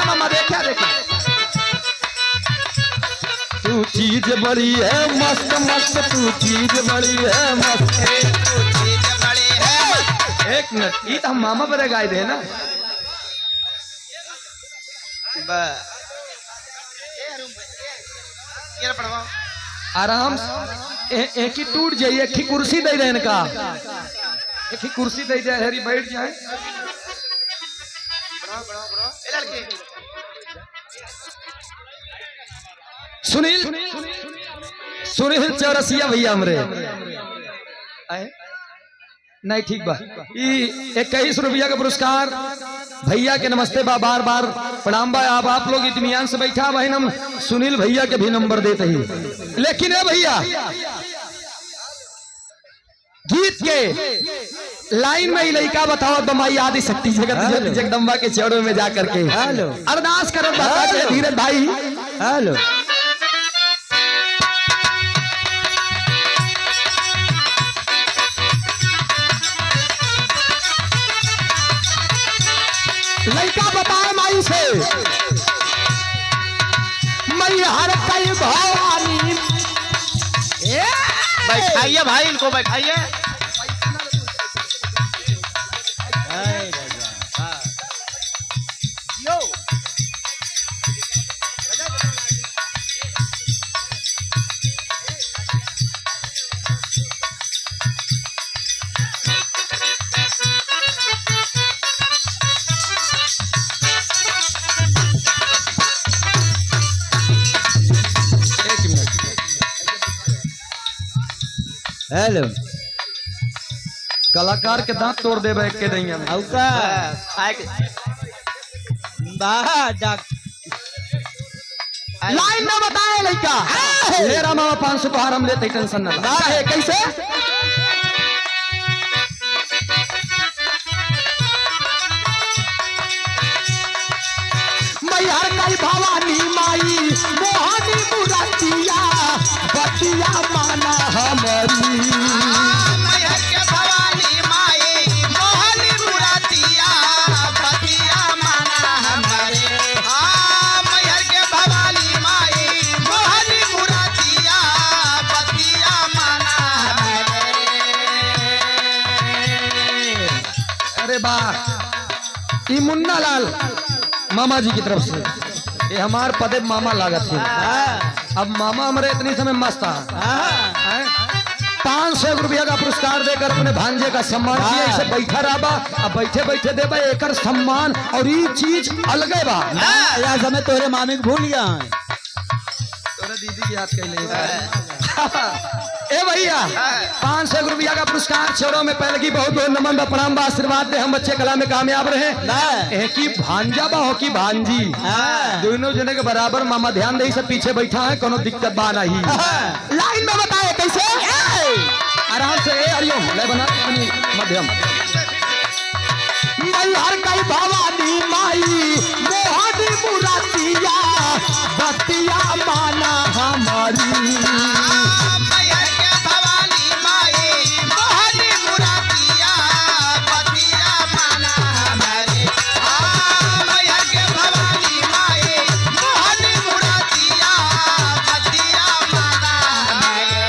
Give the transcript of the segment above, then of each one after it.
देखा मामा, देखा देखा तू चीज बड़ी है मस्त मस्त, तू चीज बड़ी है मस्त, तू चीज बड़ी है मस्त। एक मिनट, ये तो हम मामा पर गाए थे ना। ये पढ़वा आराम एक ही टूट जाइए, एक ही कुर्सी दे देने का, एक ही कुर्सी दे जाए, हरी बैठ जाए। ए लड़के सुनील सुनील चौरसिया भैया हमरे आए? नहीं ठीक बा। 21 रुपया का पुरस्कार भैया के नमस्ते बा, बार बार प्रणाम बा। आप लोग इत्मीनान से बैठा भाई, हम सुनील भैया के भी नंबर देते ही। लेकिन है भैया गीत के लाइन में ही लड़का बताओ बमाई आदि शक्ति जगत जगदम्बा के चौड़ों में जाकर के अरदास करो धीरज भाई। हेलो लड़का बताए माई से, मैं हर कई भवानी। बैठाइए भाई, इनको बैठाइए। हेलो कलाकार के दांत तोड़ दे के नहीं औका लाइन में बताए लड़का मेरा मामा 500 तो हम लेते, टेंशन ना है। कैसे मैहर कई भवानी माई मोहनी मुरातिया बतिया माना हमारी। मैहर के भवानी माई मोहनी मुरातिया बतिया माना हमारे। मैहर के भवानी माई मोहनी मुरातिया बतिया माना हमारे। अरे वाह, ये मुन्ना लाल मामा जी की तरफ से, ये हमार पदे मामा लागत है। अब मामा हमारे इतनी समय मस्त है। 500 रुपया का पुरस्कार देकर अपने भांजे का सम्मान किया। इसे बैठा रहा, अब बैठे बैठे देबा एकर सम्मान और ये चीज अलग बा। या समय तोरे मामी को भूल गया, तोरे दीदी की याद कैले। ए भैया 500 रुपया का पुरस्कार छोड़ो में पहले की बहुत बहुत नमन बा, प्रणाम बा, आशीर्वाद दे हम बच्चे कला में कामयाब रहे। की भांजा बा हो की भांजी, दोनों जने के बराबर मामा ध्यान दे, सब पीछे बैठा है, कोनो दिक्कत बा नहीं। लाइन में बताए कैसे आराम से। हरिओम ले बना मध्यम। मैहर कई भवानी माई मोहनी मुरातिया बतिया माना हमारी। मैहर के भवानी माई मोहनी मुरातिया बतिया माना हमारे। मैहर के भवानी माई मोहनी मुरातिया बतिया माना हमारे।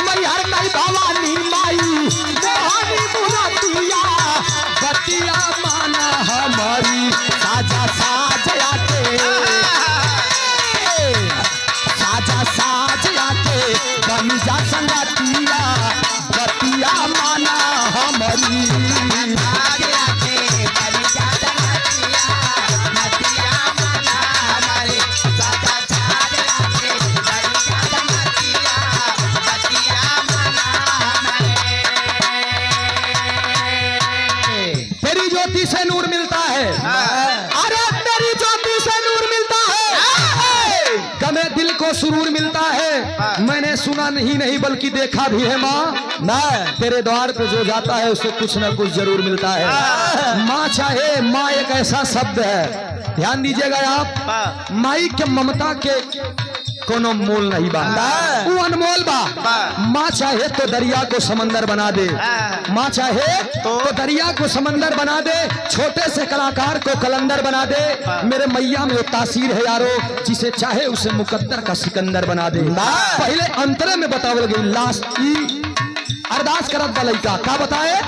मैहर कई भवानी माई मोहनी मुरातिया बतिया माना हमारी। साजा साज आके साजा साज आके बन जा संगतिया बतिया माना हमारी। तेरी ज्योति से नूर मिलता है, अरे तेरी ज्योति से नूर मिलता है, गमे दिल को सुरूर मिलता है। मैंने सुना नहीं बल्कि देखा भी है माँ, मैं तेरे द्वार पे जो जाता है उसे कुछ ना कुछ जरूर मिलता है। माँ चाहे, माँ एक ऐसा शब्द है, ध्यान दीजिएगा आप, माई के ममता के कोनो मोल नहीं बा, वो अनमोल बा। माँ चाहे तो दरिया को समंदर बना दे, माँ चाहे तो दरिया को समंदर बना दे, छोटे से कलाकार को कलंदर बना दे। मेरे मैया में वो तासीर है यारो, जिसे चाहे उसे मुकद्दर का सिकंदर बना दे। पहले अंतरे में बतावल गई लास्ट की अरदास करत लइका का बताए,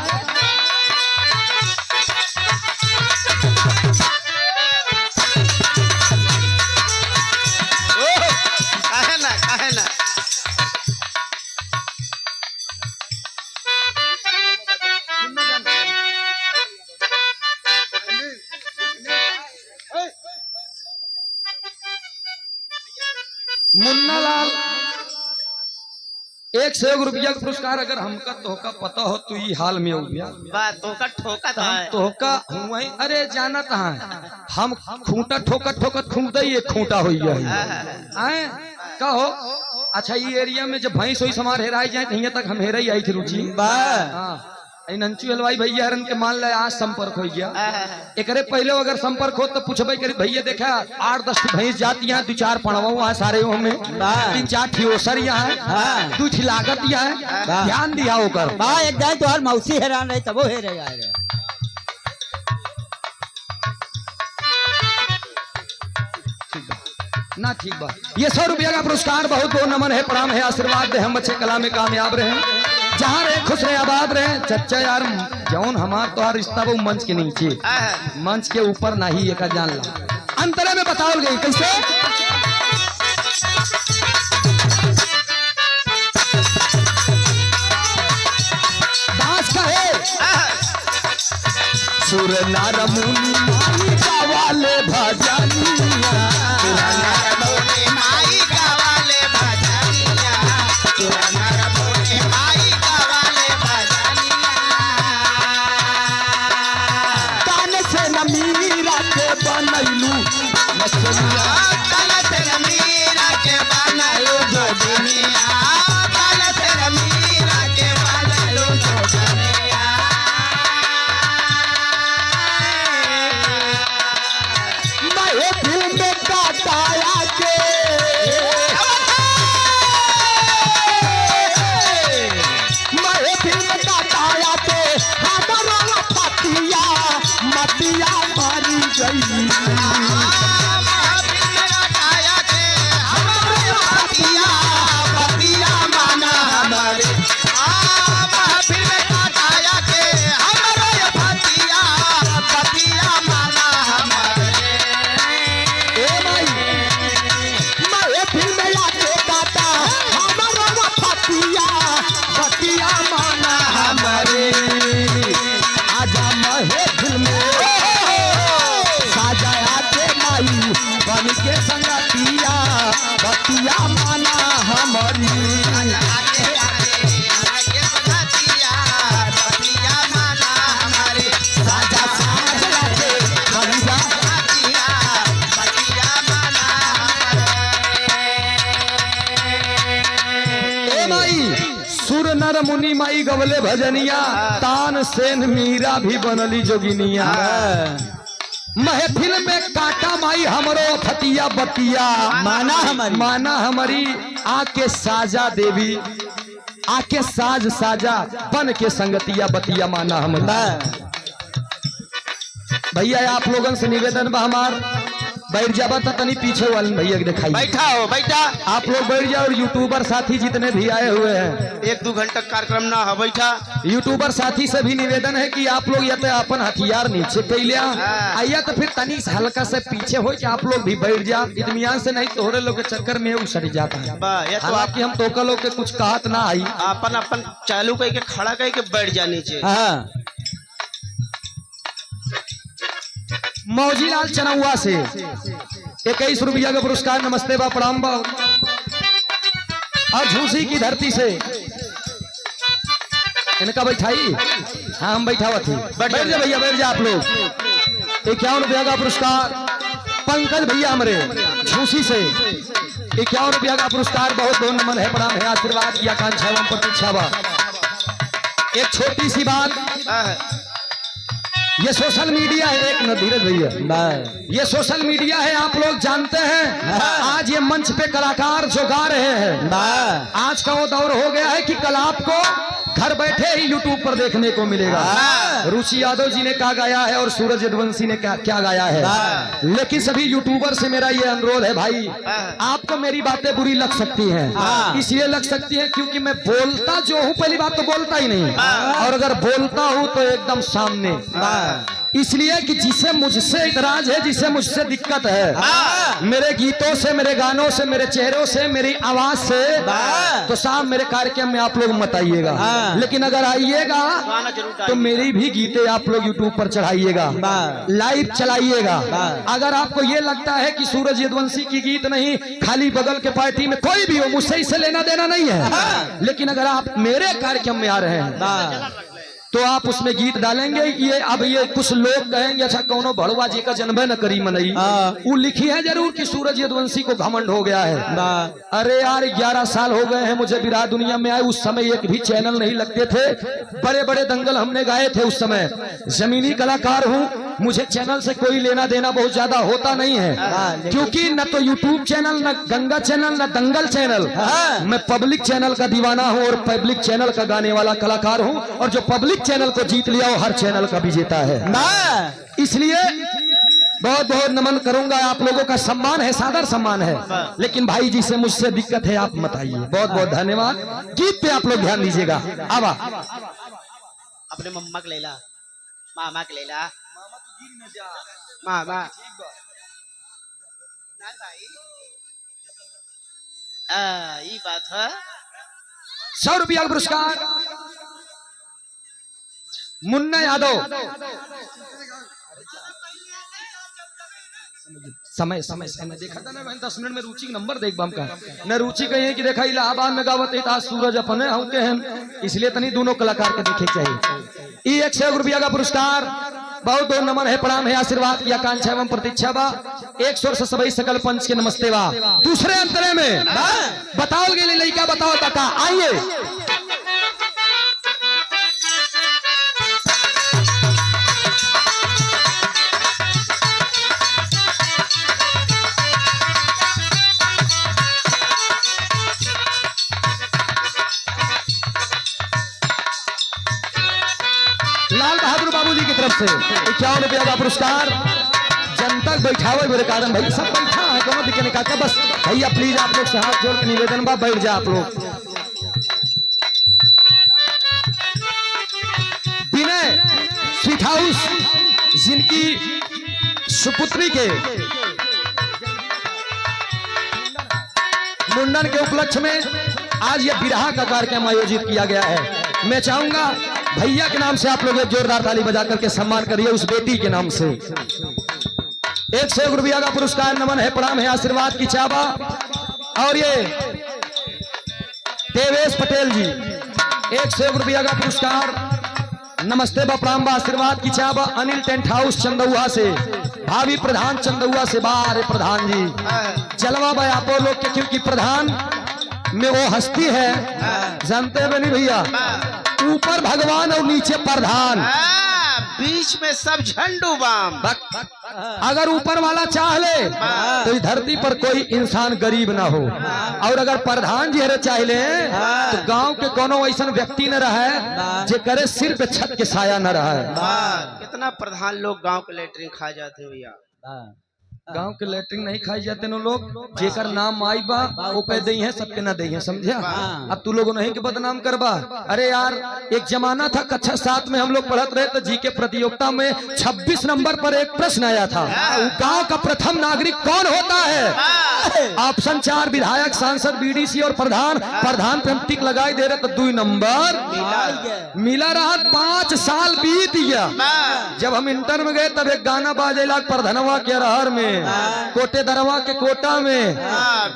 काहे ना मुन्ना लाल 1 से 1 रुपया का पुरस्कार अगर हमका तोहका पता हो तो ये हाल में हो गया बात तो ठोका था तोहका हुआ। अरे जाना कहाँ हम खूंटा ठोकत ठोकत खूंटा ही एक खूंटा हो गया है का हो। अच्छा ये एरिया में जब भैंस वही समार हेराई जाए यहाँ तक हम हेरा ही आई थी रुचि नंचू हलवाई भैया हरन के मान लिया आज संपर्क हो गया। एकरे पहले अगर संपर्क हो तो पूछबे करी भैया देखा 8-10 भैंस जाती यहाँ 2-4 पड़वा वहाँ सारे में 3-4 ठियोसर यहाँ 2 लागत यहाँ ध्यान दिया होकर एक जाए तो हर मौसी हैरान रही तब वो हेरे जाए ना ठीक बा। ये 100 रुपया का पुरस्कार बहुत बहुत नमन है, प्रणाम है, आशीर्वाद दे हम बच्चे कला में कामयाब रहे, जहाँ रहे खुश रहे आबाद रहे। चच्चा यार जौन हमार तो रिश्ता वो मंच के नीचे मंच के ऊपर नहीं एक जान ला अंतरे में बताओ गई कैसे दास का है सुर नार मुनि माई गावाले भजनिया बनैलू नचनिया तन तेरा मीरा के बनैलू जोगनिया तन तेरा मीरा के बनैलू जोगनिया मैं दिल में काटाया के मैं दिल में काटाया के हमारा पतिया मतिया मारी गई के संगतिया बतिया माना हमारी साजा साज लागे बंजा ए माई सुर नर मुनि माई गवले भजनिया तान सेन मीरा भी बनली जोगिनिया महफिल में काटा माई हमरो फतिया बतिया माना हमारी आके साजा देवी आके साज साजा बन के संगतिया बतिया माना हमारी। भैया आप लोगन से निवेदन बा हमार बैठ जाबा तो तनी पीछे वाले भैया के दिखाई बैठा हो बैठा आप लोग बैठ जाओ और यूट्यूबर साथी जितने भी आए हुए हैं 1-2 घंटा कार्यक्रम ना हो बैठा। यूट्यूबर साथी से भी निवेदन है कि आप लोग या तो अपन हथियार नीचे पे लिया आइया तो फिर तनी हल्का से पीछे हो कि आप लोग भी बैठ जा इत्मीनान से, नहीं तोहरे लोग के चक्कर में उसट जाता है। हालांकि हम तोका लोग के कुछ कहत ना आई अपन अपन चालू करके खड़ा करके बैठ जा नीचे। मौजीलाल चनौआ से 21 रुपया का पुरस्कार नमस्ते बा प्रणाम बा। और झूसी की धरती से इनका बैठाई हाँ हम बैठा हुआ थी बैठ जा भैया बैठ जा आप लोग। 51 रुपया का पुरस्कार पंकज भैया हमारे झूसी से 51 रुपया का पुरस्कार बहुत बहुत नमन है प्रणाम है आशीर्वाद की आकांक्षा एवं प्रतीक्षा बा। एक छोटी सी बात ये सोशल मीडिया है, एक न धीरज भैया, ये सोशल मीडिया है, आप लोग जानते हैं। आज ये मंच पे कलाकार जो गा रहे हैं, आज का वो दौर हो गया है कि कल आपको घर बैठे ही यूट्यूब पर देखने को मिलेगा। रुचि यादव जी ने क्या गाया है और सूरज यदुवंशी ने क्या गाया है। लेकिन सभी यूट्यूबर से मेरा ये अनुरोध है भाई, आपको मेरी बातें बुरी लग सकती हैं, इसलिए लग सकती है क्योंकि मैं बोलता जो हूँ, पहली बात तो बोलता ही नहीं, और अगर बोलता हूँ तो एकदम सामने, इसलिए कि जिसे मुझसे इतराज है, जिसे मुझसे दिक्कत है, मेरे गीतों से, मेरे गानों से, मेरे चेहरों से, मेरी आवाज से, तो साहब मेरे कार्यक्रम में आप लोग मत आइएगा। लेकिन अगर आइएगा तो मेरी भी गीतें आप लोग यूट्यूब पर चढ़ाइएगा, लाइव चलाइएगा। अगर आपको ये लगता है कि सूरज यदुवंशी की गीत नहीं, खाली बगल के पार्टी में कोई भी हो, मुझसे इससे लेना देना नहीं है, लेकिन अगर आप मेरे कार्यक्रम में आ रहे हैं तो आप उसमें गीत डालेंगे। ये अब ये कुछ लोग कहेंगे अच्छा कौनो भड़वा जी का जन्म न करी मनई, वो लिखी है जरूर कि सूरज यदुवंशी को घमंड हो गया है। अरे यार 11 साल हो गए हैं मुझे विराट दुनिया में आए, उस समय एक भी चैनल नहीं लगते थे, बड़े बड़े दंगल हमने गाए थे उस समय। जमीनी कलाकार हूँ, मुझे चैनल से कोई लेना देना बहुत ज्यादा होता नहीं है, क्योंकि न तो यूट्यूब चैनल, न गंगा चैनल, न दंगल चैनल, मैं पब्लिक चैनल का दीवाना हूँ और पब्लिक चैनल का गाने वाला कलाकार हूँ, और जो पब्लिक चैनल को जीत लिया वो हर चैनल का विजेता है। इसलिए बहुत बहुत नमन करूंगा, आप लोगों का सम्मान है, सादर सम्मान है, लेकिन भाई जी से मुझसे दिक्कत है, आप मत आइए। बहुत बहुत धन्यवाद। गीत पे आप लोग ध्यान दीजिएगा। अब अपने मम्मा के लेला, मामा के लेला, मामा ये बात है। 100 रुपया का पुरस्कार मुन्ना यादव। समय समय समय देखा था ना, 10 मिनट में रुचि नंबर देख बम का न, रुचि कही कि देखा इलाहाबाद में गावत है, आज सूरज अपने होते हैं, इसलिए तनी दोनों कलाकार के देखे चाहिए। 100 रुपया का पुरस्कार, बहुत बहुत नमन है, प्रणाम है, आशीर्वाद की आकांक्षा एवं प्रतीक्षा बा। 1 स्वर से सभी सकल पंच के नमस्ते बा। दूसरे अंतरे में बताओगे लड़का, बताओ तका, आइए। लाल बहादुर बाबूजी की तरफ से 51 रुपया का पुरस्कार। जनता बैठावे मेरे कारण भाई सब बैठा है, कोनो दिक्कत नहीं काका, बस भैया प्लीज आप लोग से हाथ जोड़ के निवेदन बा, बैठ जा आप लोग। विनय स्वीट हाउस, जिनकी सुपुत्री के मुंडन के उपलक्ष्य में आज यह विरहा का कार्यक्रम आयोजित किया गया है। मैं चाहूंगा भैया के नाम से आप लोग एक जोरदार ताली बजा करके सम्मान करिए उस बेटी के नाम से। 100 रुपया का पुरस्कार, नमन है, प्रणाम है, आशीर्वाद की चाबा। और ये देवेश पटेल जी 100 रुपया का पुरस्कार, नमस्ते बा, प्रणाम बा, आशीर्वाद की चाबा। अनिल टेंट हाउस चंदौआ से, भावी प्रधान चंदौआ से, बारे प्रधान जी जलवा भाई आप लोग के, क्योंकि प्रधान में वो हस्ती है, जानते हैं नहीं भैया, ऊपर भगवान और नीचे प्रधान, बीच में सब झंडू बाम। अगर ऊपर वाला चाह ले तो इस धरती पर कोई इंसान गरीब ना हो, और अगर प्रधान जी हरे चाह ले तो गांव के कोनो ऐसा व्यक्ति न रहे जे करे सिर पे छत के साया न रहे। कितना प्रधान लोग गांव के लेटरिन खा जाते हो भैया, गांव के लेटरिन नहीं खाई जाते नो लोग, जेकर नाम आई बा वो कह दई है, सबके ना दई है, समझा। अब तू लोगों नहीं के बदनाम करबा। अरे यार एक जमाना था, कक्षा 7 में हम लोग पढ़ते रहे तो जीके प्रतियोगिता में 26 नंबर पर एक प्रश्न आया था, गांव का प्रथम नागरिक कौन होता है? ऑप्शन 4 विधायक, सांसद, बीडीसी और प्रधान। प्रधान पे हम टिक लगाई दे रहे तो 2 नंबर मिला रहा। 5 साल बीत गया, जब हम इंटर में गए तब एक गाना बाजेला प्रधनवा के रहर में, कोटे दरवा के कोटा में,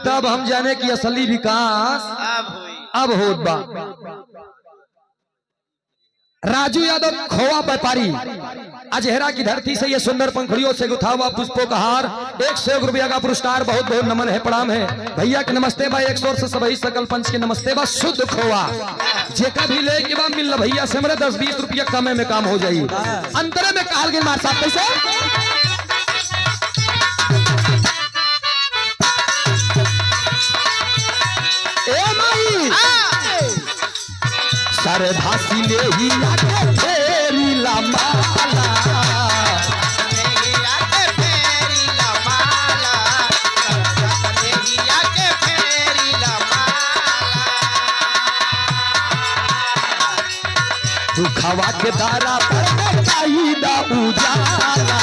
तब हम जाने की असली विकास अब होत बा। राजू यादव खोवा व्यापारी, अजहरा की धरती से ये सुंदर पंखुड़ियों से गुथा हुआ पुष्पों का हार, 100 रुपया का पुरस्कार, बहुत बहुत नमन है, प्रणाम है भैया के नमस्ते बा। 100 से सभी सकल पंच के नमस्ते बा। शुद्ध खोवा जेका भी ले ले के बाद मिल भैया से मेरे 10-20 रुपया कमे में काम हो जाई। अंतरे में काल के मार साहब कैसे ए माई सर भासी ले ही आके फेरी ला माला तू खवा के दारा पर खाई दा उजाला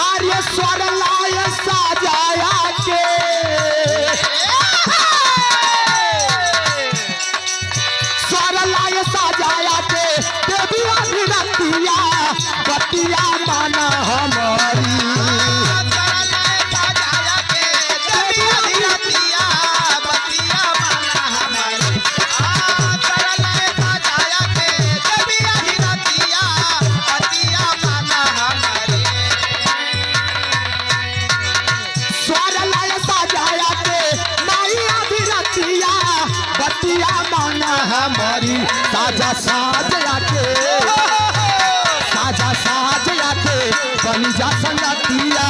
आर्य स्वर लाय साजाया के स्वर लाय साजाया के देवी अभिरतिया बतिया माना हमारी हमारी साजा साजया के बनी जा संगतिया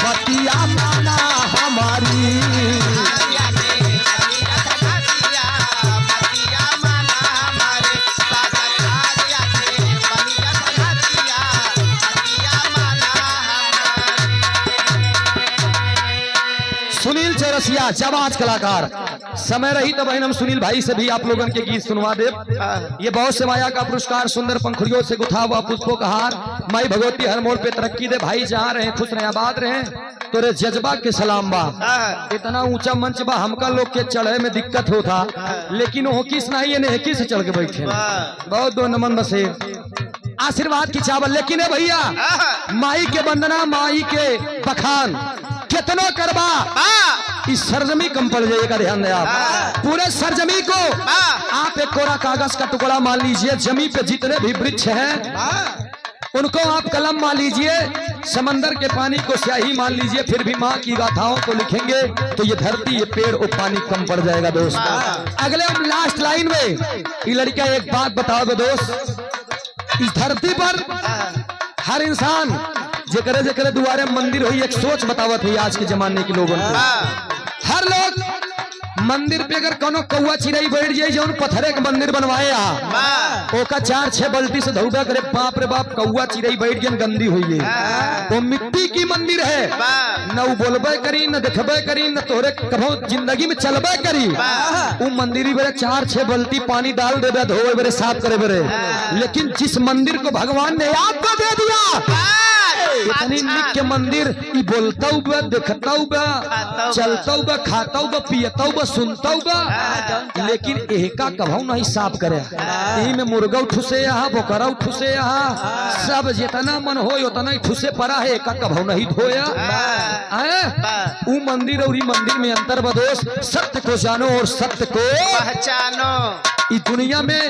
बतिया माना हमारी सुनील चौरसिया जाबाज कलाकार। समय रही तो बहन हम सुनील भाई से भी आप लोगों के गीत सुनवा दे। ये बहुत से माया का पुरस्कार सुंदर पंखुड़ियों से गुथा हुआ पुष्पों का हार माई भगवती हर मोड़ पे तरक्की दे। भाई जहाँ रहे खुश रहे आबाद रहे तोरे जज्बा के सलाम बा। इतना ऊंचा मंच बा हमका लोग के चढ़े में दिक्कत होता लेकिन वो किस नहीं ने की से चढ़ के बैठे बहुत दो नमन बसे आशीर्वाद की चावल। लेकिन है भैया माई के वंदना माई के बखान कितना करबा इस सरजमी कम पड़ जाएगा। ध्यान दे आप पूरे सरजमी को आप एक कोरा कागज का टुकड़ा मान लीजिए। जमी पे जितने भी वृक्ष हैं उनको आप कलम मान लीजिए। समंदर के पानी को स्याही मान लीजिए। फिर भी माँ की गाथाओं को लिखेंगे तो ये धरती ये पेड़ और पानी कम पड़ जाएगा दोस्त। अगले हम लास्ट लाइन में ये लड़का एक बात बताओगे दोस्त। इस धरती पर हर इंसान जेकरे जेकरे दुआरे मंदिर हुई एक सोच बतावत हुई आज के जमाने के लोगों को। हर लोग मंदिर पे अगर कोनो कौआ चिड़ई बैठ जाए जो पत्थरे के मंदिर बनवाए ओका 4-6 बल्टी से धौबा करे बाप रे बाप कौआ चिड़ई बैठ गए गंदी हुई है। वो मिट्टी की मंदिर है न वो बोलबे करी न देखबे करी न तोरे कभो जिंदगी में चलबे करी। वो मंदिर बेरे 4-6 बल्टी पानी डाल देबे धोए बेरे साफ करे बेरे। लेकिन जिस मंदिर को भगवान ने आपको दे दिया इतनी निक के मंदिर बोलता हुआ देखता हुआ चलता हुआ खाता हुआ पियता हुआ सुनता हुआ लेकिन एका कभू नहीं साफ करे। यही में मुर्गा ठुसे यहाँ बोकरा ठुसे यहाँ सब जितना मन हो उतना ही ठुसे पड़ा है एका कभू नहीं धोया। वो मंदिर और मंदिर में अंतर बदोश। सत्य को जानो और सत्य को पहचानो। इस दुनिया में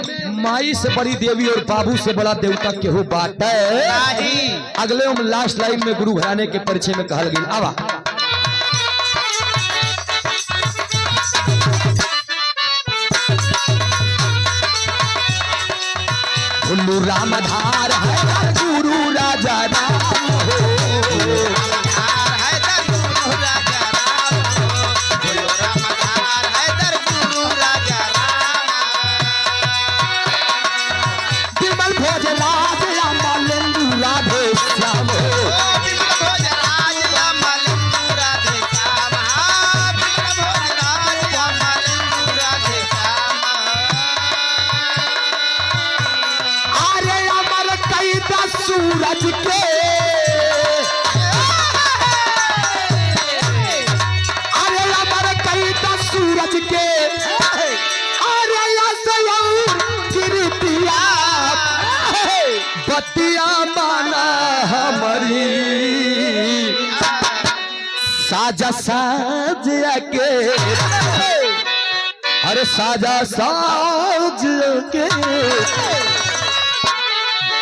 माई से बड़ी देवी और बाबू से बड़ा देवता केहू बात है। अगले हम लास्ट लाइन में गुरु घराने के परिचय में कहल गई। आवा भुल्लू रामधार है गुरु राजा राम हो। सूरज के अरे अमर कईता सूरज के अरे गिरतिया बतिया माना हमारी साजा साज के अरे साजा साज के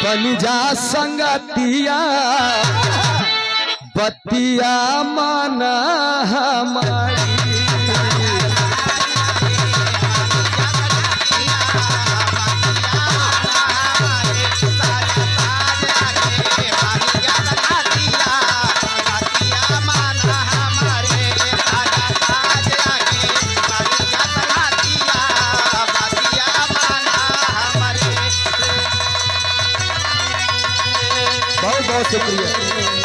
बन जा संगतिया बतिया माना हमारी। बहुत बहुत शुक्रिया।